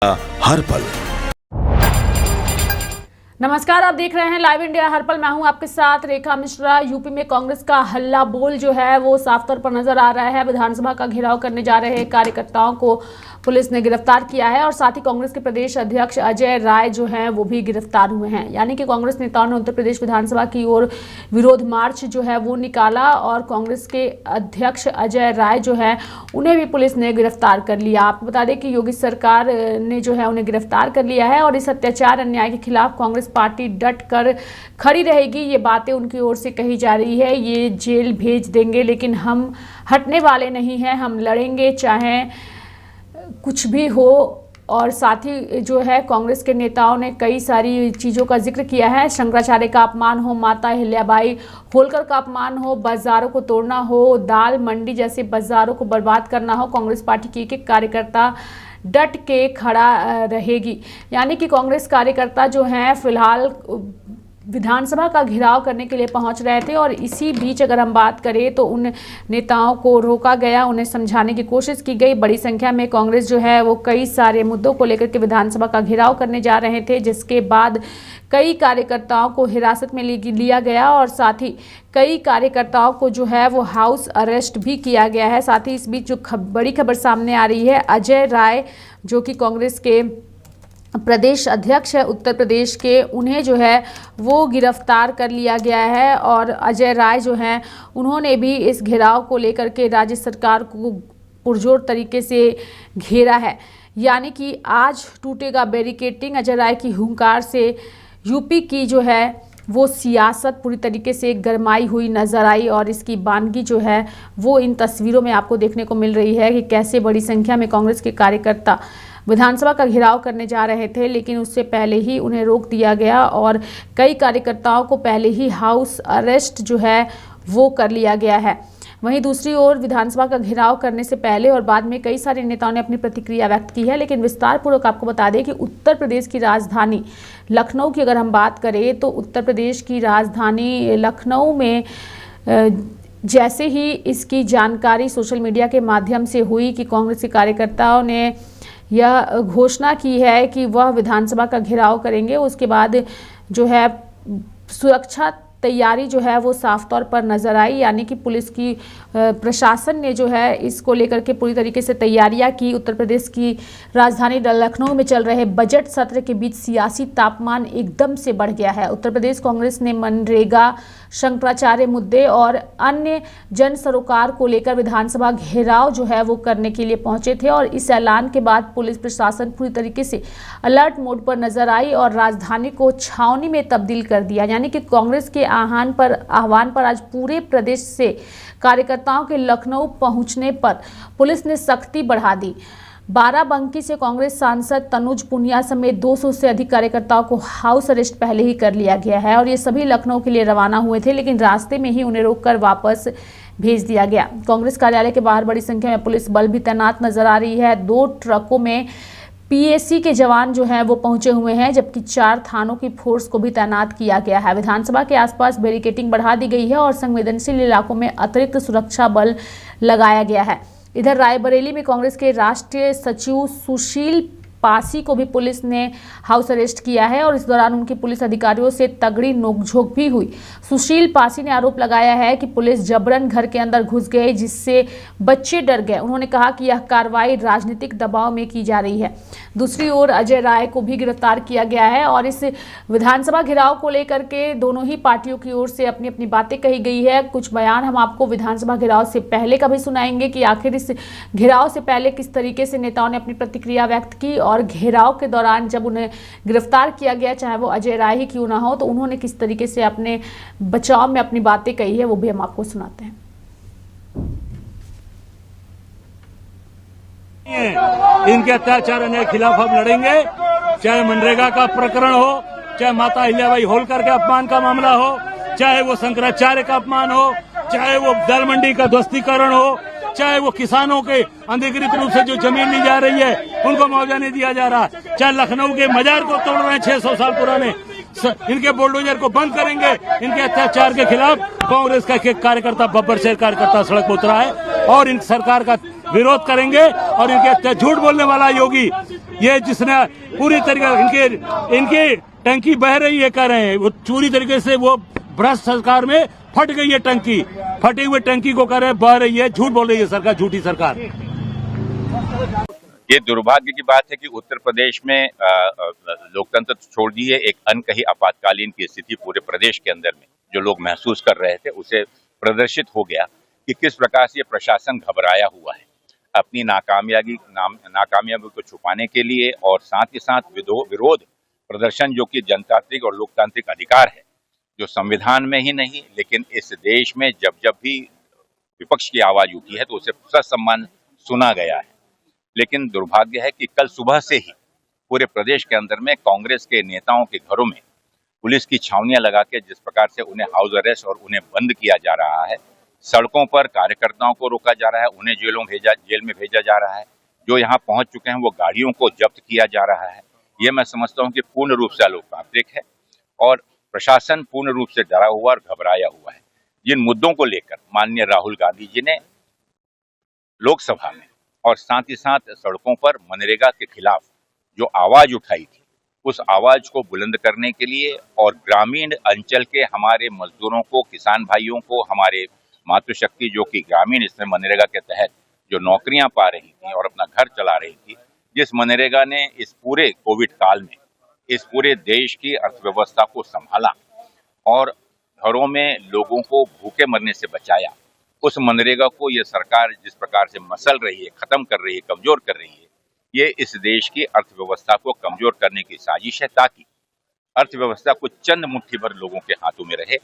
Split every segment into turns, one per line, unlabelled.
हर पल।
नमस्कार, आप देख रहे हैं लाइव इंडिया हर पल। मैं हूं आपके साथ रेखा मिश्रा। यूपी में कांग्रेस का हल्ला बोल जो है वो साफ तौर पर नजर आ रहा है। विधानसभा का घेराव करने जा रहे कार्यकर्ताओं को पुलिस ने गिरफ्तार किया है और साथ ही कांग्रेस के प्रदेश अध्यक्ष अजय राय जो हैं वो भी गिरफ्तार हुए हैं। यानी कि कांग्रेस नेताओं ने उत्तर प्रदेश विधानसभा की ओर विरोध मार्च जो है वो निकाला और कांग्रेस के अध्यक्ष अजय राय जो है उन्हें भी पुलिस ने गिरफ्तार कर लिया। आपको बता दें कि योगी सरकार ने जो है उन्हें गिरफ्तार कर लिया है और इस अत्याचार अन्याय के खिलाफ कांग्रेस पार्टी डट कर खड़ी रहेगी। ये बातें उनकी ओर से कही जा रही है। ये जेल भेज देंगे लेकिन हम हटने वाले नहीं हैं, हम लड़ेंगे चाहे कुछ भी हो। और साथ ही जो है कांग्रेस के नेताओं ने कई सारी चीज़ों का जिक्र किया है। शंकराचार्य का अपमान हो, माता अहिल्याबाई होलकर का अपमान हो, बाजारों को तोड़ना हो, दाल मंडी जैसे बाजारों को बर्बाद करना हो, कांग्रेस पार्टी की एक कार्यकर्ता डट के खड़ा रहेगी। यानी कि कांग्रेस कार्यकर्ता जो हैं फिलहाल विधानसभा का घेराव करने के लिए पहुंच रहे थे और इसी बीच अगर हम बात करें तो उन नेताओं को रोका गया, उन्हें समझाने की कोशिश की गई। बड़ी संख्या में कांग्रेस जो है वो कई सारे मुद्दों को लेकर के विधानसभा का घेराव करने जा रहे थे, जिसके बाद कई कार्यकर्ताओं को हिरासत में लिया गया और साथ ही कई कार्यकर्ताओं को जो है वो हाउस अरेस्ट भी किया गया है। साथ ही इस बीच जो बड़ी खबर सामने आ रही है, अजय राय जो कि कांग्रेस के प्रदेश अध्यक्ष है उत्तर प्रदेश के, उन्हें जो है वो गिरफ्तार कर लिया गया है। और अजय राय जो हैं उन्होंने भी इस घेराव को लेकर के राज्य सरकार को पुरजोर तरीके से घेरा है। यानी कि आज टूटेगा बैरिकेडिंग। अजय राय की हुंकार से यूपी की जो है वो सियासत पूरी तरीके से गरमाई हुई नज़र आई और इसकी बानगी जो है वो इन तस्वीरों में आपको देखने को मिल रही है कि कैसे बड़ी संख्या में कांग्रेस के कार्यकर्ता विधानसभा का घेराव करने जा रहे थे, लेकिन उससे पहले ही उन्हें रोक दिया गया और कई कार्यकर्ताओं को पहले ही हाउस अरेस्ट जो है वो कर लिया गया है। वहीं दूसरी ओर विधानसभा का घेराव करने से पहले और बाद में कई सारे नेताओं ने अपनी प्रतिक्रिया व्यक्त की है। लेकिन विस्तार पूर्वक आपको बता दें कि उत्तर प्रदेश की राजधानी लखनऊ की अगर हम बात करें तो उत्तर प्रदेश की राजधानी लखनऊ में जैसे ही इसकी जानकारी सोशल मीडिया के माध्यम से हुई कि कांग्रेस के कार्यकर्ताओं ने यह घोषणा की है कि वह विधानसभा का घेराव करेंगे, उसके बाद जो है सुरक्षा तैयारी जो है वो साफ तौर पर नज़र आई। यानी कि पुलिस की प्रशासन ने जो है इसको लेकर के पूरी तरीके से तैयारियां की। उत्तर प्रदेश की राजधानी लखनऊ में चल रहे बजट सत्र के बीच सियासी तापमान एकदम से बढ़ गया है। उत्तर प्रदेश कांग्रेस ने मनरेगा, शंकराचार्य मुद्दे और अन्य जन सरोकार को लेकर विधानसभा घेराव जो है वो करने के लिए पहुंचे थे और इस ऐलान के बाद पुलिस प्रशासन पूरी तरीके से अलर्ट मोड पर नजर आई और राजधानी को छावनी में तब्दील कर दिया। यानी कि कांग्रेस के आह्वान पर आज पूरे प्रदेश से कार्यकर्ताओं के लखनऊ पहुंचने पर पुलिस ने सख्ती बढ़ा दी। बाराबंकी से कांग्रेस सांसद तनुज पुनिया समेत 200 से अधिक कार्यकर्ताओं को हाउस अरेस्ट पहले ही कर लिया गया है और ये सभी लखनऊ के लिए रवाना हुए थे, लेकिन रास्ते में ही उन्हें रोककर वापस भेज दिया गया। कांग्रेस कार्यालय के बाहर बड़ी संख्या में पुलिस बल भी तैनात नजर आ रही है। 2 ट्रकों में पीएसी के जवान जो हैं वो पहुंचे हुए हैं, जबकि 4 थानों की फोर्स को भी तैनात किया गया है। विधानसभा के आसपास बैरिकेडिंग बढ़ा दी गई है और संवेदनशील इलाकों में अतिरिक्त सुरक्षा बल लगाया गया है। इधर रायबरेली में कांग्रेस के राष्ट्रीय सचिव सुशील पासी को भी पुलिस ने हाउस अरेस्ट किया है और इस दौरान उनकी पुलिस अधिकारियों से तगड़ी नोकझोंक भी हुई। सुशील पासी ने आरोप लगाया है कि पुलिस जबरन घर के अंदर घुस गई, जिससे बच्चे डर गए। उन्होंने कहा कि यह कार्रवाई राजनीतिक दबाव में की जा रही है। दूसरी ओर अजय राय को भी गिरफ्तार किया गया है और इस विधानसभा घेराव को लेकर के दोनों ही पार्टियों की ओर से अपनी अपनी बातें कही गई है। कुछ बयान हम आपको विधानसभा घेराव से पहले का भी सुनाएंगे कि आखिर इस घेराव से पहले किस तरीके से नेताओं ने अपनी प्रतिक्रिया व्यक्त की और घेराव के दौरान जब उन्हें गिरफ्तार किया गया, चाहे वो अजय राय ही क्यों ना हो, तो उन्होंने किस तरीके से अपने बचाव में अपनी बातें कही है, वो भी हम आपको सुनाते हैं।
इनके अत्याचार के खिलाफ हम लड़ेंगे, चाहे मनरेगा का प्रकरण हो, चाहे माता अहिल्याबाई होलकर के अपमान का मामला हो, चाहे वो शंकराचार्य का अपमान हो, चाहे वो दाल मंडी का ध्वस्तीकरण हो, चाहे वो किसानों के अनधिकृत रूप से जो जमीन ली जा रही है उनको मुआवजा नहीं दिया जा रहा, चाहे लखनऊ के मजार को तोड़ रहे हैं 600 साल पुराने, इनके बुलडोजर को बंद करेंगे। इनके अत्याचार के खिलाफ कांग्रेस का एक कार्यकर्ता, बब्बर शेर कार्यकर्ता सड़क पर उतरा है और इन सरकार का विरोध करेंगे और इनके झूठ बोलने वाला योगी ये जिसने पूरी तरीके इनकी टंकी बह रही है, कह रहे हैं वो पूरी तरीके से वो भ्रष्ट सरकार में फट गई है टंकी, फटी हुई टंकी को कह रहे हैं बह रही है, झूठ बोल रही है सरकार, झूठी सरकार।
ये दुर्भाग्य की बात है कि उत्तर प्रदेश में लोकतंत्र छोड़ दिए, एक अनकही आपातकालीन की स्थिति पूरे प्रदेश के अंदर में जो लोग महसूस कर रहे थे उसे प्रदर्शित हो गया कि किस प्रकार से ये प्रशासन घबराया हुआ है अपनी नाकामयाबी को छुपाने के लिए, और साथ ही साथ विरोध प्रदर्शन जो कि जनतांत्रिक और लोकतांत्रिक अधिकार है, जो संविधान में ही नहीं लेकिन इस देश में जब भी विपक्ष की आवाज उठी है तो उसे ससम्मान सुना गया है। लेकिन दुर्भाग्य है कि कल सुबह से ही पूरे प्रदेश के अंदर में कांग्रेस के नेताओं के घरों में पुलिस की छावनियां लगा के जिस प्रकार से उन्हें हाउस अरेस्ट और उन्हें बंद किया जा रहा है, सड़कों पर कार्यकर्ताओं को रोका जा रहा है, उन्हें जेल में भेजा जा रहा है, जो यहाँ पहुंच चुके हैं वो गाड़ियों को जब्त किया जा रहा है। ये मैं समझता हूँ कि पूर्ण रूप से अलोकतांत्रिक है और प्रशासन पूर्ण रूप से डरा हुआ और घबराया हुआ है। जिन मुद्दों को लेकर माननीय राहुल गांधी जी ने लोकसभा में और साथ ही साथ सड़कों पर मनरेगा के खिलाफ जो आवाज उठाई थी, उस आवाज को बुलंद करने के लिए और ग्रामीण अंचल के हमारे मजदूरों को, किसान भाइयों को, हमारे मातृशक्ति जो कि ग्रामीण इसमें मनरेगा के तहत जो नौकरियां पा रही थी और अपना घर चला रही थी, जिस मनरेगा ने इस पूरे कोविड काल में इस पूरे देश की अर्थव्यवस्था को संभाला और घरों में लोगों को भूखे मरने से बचाया, उस मनरेगा को ये सरकार जिस प्रकार से मसल रही है, खत्म कर रही है, कमजोर कर रही है, ये इस देश की अर्थव्यवस्था को कमजोर करने की साजिश है ताकि अर्थव्यवस्था को चंद मुट्ठी भर लोगों के हाथों में रहे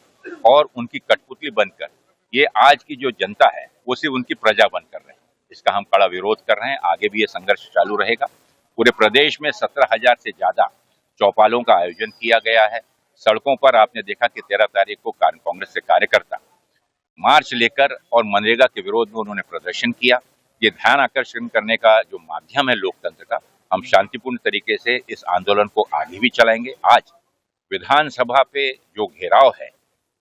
और उनकी कठपुतली बनकर ये आज की जो जनता है वो सिर्फ उनकी प्रजा बनकर रहे। इसका हम कड़ा विरोध कर रहे हैं, आगे भी ये संघर्ष चालू रहेगा। पूरे प्रदेश में 17,000 से ज्यादा चौपालों का आयोजन किया गया है। सड़कों पर आपने देखा कि 13 तारीख को कांग्रेस के कार्यकर्ता मार्च लेकर और मनरेगा के विरोध में उन्होंने प्रदर्शन किया। ये ध्यान आकर्षण करने का जो माध्यम है लोकतंत्र का, हम शांतिपूर्ण तरीके से इस आंदोलन को आगे भी चलाएंगे। आज विधानसभा पे जो घेराव है,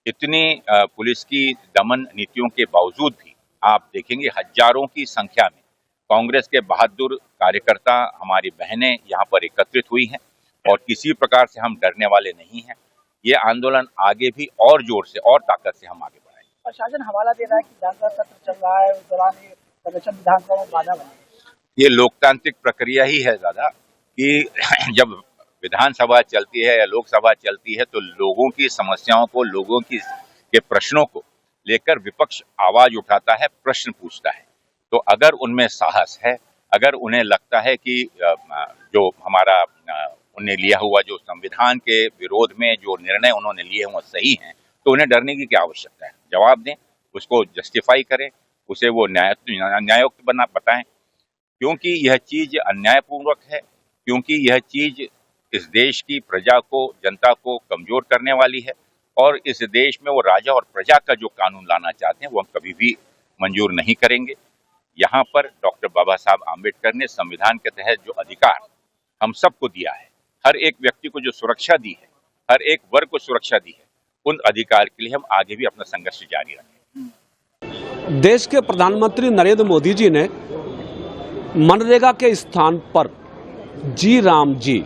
इतनी पुलिस की दमन नीतियों के बावजूद भी आप देखेंगे हजारों की संख्या में कांग्रेस के बहादुर कार्यकर्ता, हमारी बहनें यहाँ पर एकत्रित हुई हैं और किसी प्रकार से हम डरने वाले नहीं हैं। ये आंदोलन आगे भी और जोर से और ताकत से हम आगे बढ़ाएंगे।
प्रशासन हवाला दे रहा है कि विधानसभा सत्र चल रहा है, उस दौरान प्रदर्शन विधानसभा में बाधा बने।
ये लोकतांत्रिक प्रक्रिया ही है दादा कि जब विधानसभा चलती है या लोकसभा चलती है तो लोगों की समस्याओं को, लोगों के प्रश्नों को लेकर विपक्ष आवाज उठाता है, प्रश्न पूछता है। तो अगर उनमें साहस है, अगर उन्हें लगता है कि जो हमारा उन्हें लिया हुआ जो संविधान के विरोध में जो निर्णय उन्होंने लिए हैं वो सही हैं, तो उन्हें डरने की क्या आवश्यकता है। जवाब दें, उसको जस्टिफाई करें, उसे वो न्यायोक्त बताएं, क्योंकि यह चीज अन्यायपूर्वक है, क्योंकि यह चीज इस देश की प्रजा को, जनता को कमजोर करने वाली है और इस देश में वो राजा और प्रजा का जो कानून लाना चाहते हैं वो हम कभी भी मंजूर नहीं करेंगे। यहाँ पर डॉक्टर बाबा साहब आम्बेडकर ने संविधान के तहत जो अधिकार हम सबको दिया है, हर एक व्यक्ति को जो सुरक्षा दी है, हर एक वर्ग को सुरक्षा दी है, उन अधिकार के लिए हम आगे भी अपना संघर्ष जारी रखें।
देश के प्रधानमंत्री नरेंद्र मोदी जी ने मनरेगा के स्थान पर जी राम जी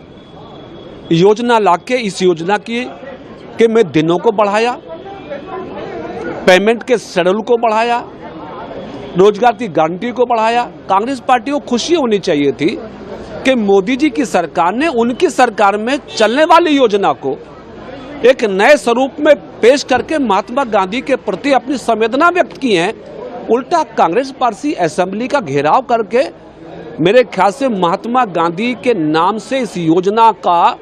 योजना लाके इस योजना के में दिनों को बढ़ाया, पेमेंट के शेड्यूल को बढ़ाया, रोजगार की गारंटी को बढ़ाया। कांग्रेस पार्टी को खुशी होनी चाहिए थी कि मोदी जी की सरकार ने उनकी सरकार में चलने वाली योजना को एक नए स्वरूप में पेश करके महात्मा गांधी के प्रति अपनी संवेदना व्यक्त की है। उल्टा कांग्रेस पार्टी असेंबली का घेराव करके मेरे ख्याल से महात्मा गांधी के नाम से इस योजना का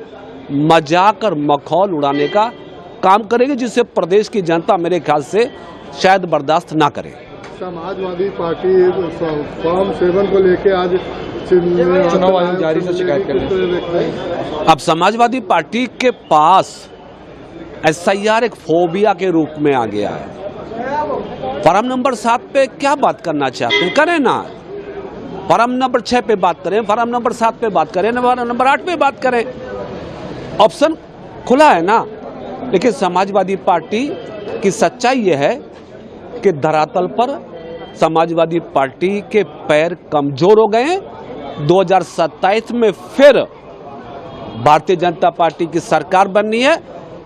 मजाक और मखौल उड़ाने का काम करेगी, जिससे प्रदेश की जनता मेरे ख्याल से शायद बर्दाश्त ना करे।
समाजवादी पार्टी फॉर्म 7 को लेके आज चुनाव आयोग जारी से शिकायत कर रही है।
अब समाजवादी पार्टी के पास SIR एक फोबिया के रूप में आ गया है। फॉर्म नंबर 7 पे क्या बात करना चाहते हैं, करें ना। फॉर्म नंबर 6 पे बात करें, फॉर्म नंबर 7 पे बात करें, फॉर्म नंबर 8 पे बात करें, ऑप्शन खुला है ना। लेकिन समाजवादी पार्टी की सच्चाई यह है कि धरातल पर समाजवादी पार्टी के पैर कमजोर हो गए हैं 2027 में फिर भारतीय जनता पार्टी की सरकार बननी है।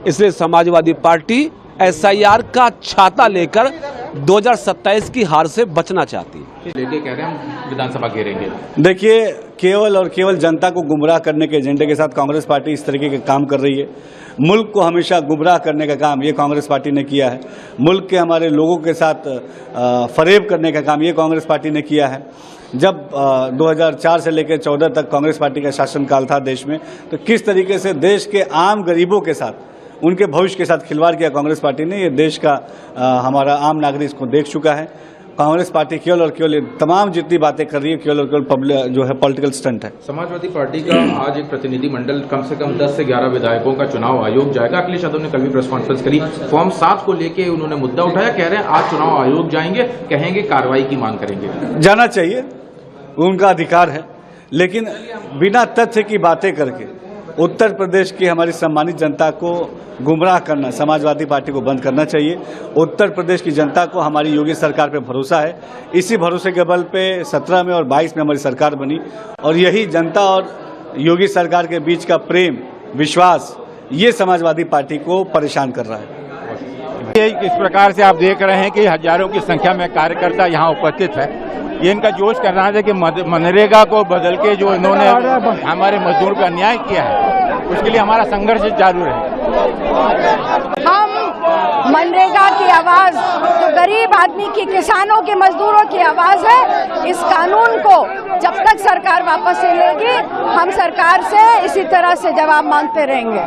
इसलिए समाजवादी पार्टी SIR का छाता लेकर 2027 की हार से बचना चाहती है।
लेके कह रहे हैं हम विधानसभा घेरेंगे।
देखिए, केवल और केवल जनता को गुमराह करने के एजेंडे के साथ कांग्रेस पार्टी इस तरीके के काम कर रही है। मुल्क को हमेशा गुमराह करने का काम ये कांग्रेस पार्टी ने किया है। मुल्क के हमारे लोगों के साथ फरेब करने का काम ये कांग्रेस पार्टी ने किया है। जब 2004 से लेकर 14 तक कांग्रेस पार्टी का शासनकाल था देश में, तो किस तरीके से देश के आम गरीबों के साथ, उनके भविष्य के साथ खिलवाड़ किया कांग्रेस पार्टी ने, ये देश का हमारा आम नागरिक इसको देख चुका है। कांग्रेस पार्टी केवल और केवल तमाम जितनी बातें कर रही है केवल और केवल जो है पॉलिटिकल स्टंट है।
समाजवादी पार्टी का आज एक प्रतिनिधि मंडल कम से कम 10 से 11 विधायकों का चुनाव आयोग जाएगा। अखिलेश यादव ने कल भी प्रेस कॉन्फ्रेंस करी, फॉर्म 7 को लेके उन्होंने मुद्दा उठाया, कह रहे हैं आज चुनाव आयोग जाएंगे, कहेंगे कार्रवाई की मांग करेंगे।
जाना चाहिए, उनका अधिकार है, लेकिन बिना तथ्य की बातें करके उत्तर प्रदेश की हमारी सम्मानित जनता को गुमराह करना समाजवादी पार्टी को बंद करना चाहिए। उत्तर प्रदेश की जनता को हमारी योगी सरकार पे भरोसा है। इसी भरोसे के बल पे 17 में और 22 में हमारी सरकार बनी, और यही जनता और योगी सरकार के बीच का प्रेम विश्वास ये समाजवादी पार्टी को परेशान कर रहा है।
इस प्रकार से आप देख रहे हैं कि हजारों की संख्या में कार्यकर्ता यहाँ उपस्थित है। ये इनका जोश कर रहा है कि मनरेगा को बदल के जो इन्होंने हमारे मजदूर का अन्याय किया है, उसके लिए हमारा संघर्ष जारी है।
हम मनरेगा की आवाज, जो गरीब आदमी की, किसानों के, मजदूरों की आवाज है, इस कानून को जब तक सरकार वापस ले लेगी, हम सरकार से इसी तरह से जवाब मांगते रहेंगे।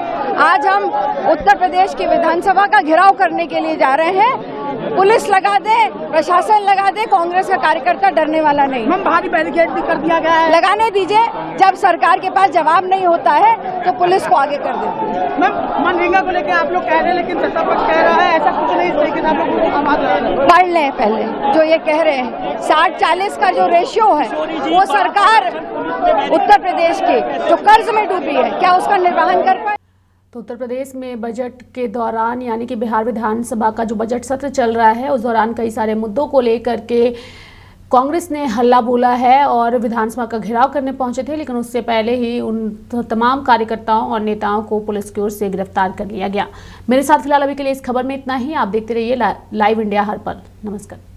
आज हम उत्तर प्रदेश की विधानसभा का घेराव करने के लिए जा रहे हैं। पुलिस लगा दे, प्रशासन लगा दे, कांग्रेस का कार्यकर्ता डरने वाला नहीं।
मैम, भारी बैरिकेड भी कर दिया गया है।
लगाने दीजिए, जब सरकार के पास जवाब नहीं होता है तो पुलिस को आगे कर देती है।
मैम, मनरेगा को लेकर आप लोग कह रहे हैं, लेकिन सत्ता पक्ष कह रहा है ऐसा कुछ नहीं, लेकिन आप लोग आवाज
पढ़ लें पहले जो ये कह रहे हैं। 60-40 का जो रेशियो है, वो सरकार उत्तर प्रदेश की जो कर्ज में डूबी है, क्या उसका निर्वहन कर पाए?
तो उत्तर प्रदेश में बजट के दौरान, यानी कि बिहार विधानसभा का जो बजट सत्र चल रहा है, उस दौरान कई सारे मुद्दों को लेकर के कांग्रेस ने हल्ला बोला है और विधानसभा का घेराव करने पहुंचे थे, लेकिन उससे पहले ही उन तमाम कार्यकर्ताओं और नेताओं को पुलिस की ओर से गिरफ्तार कर लिया गया। मेरे साथ फिलहाल अभी के लिए इस खबर में इतना ही। आप देखते रहिए लाइव इंडिया हर पल। नमस्कार।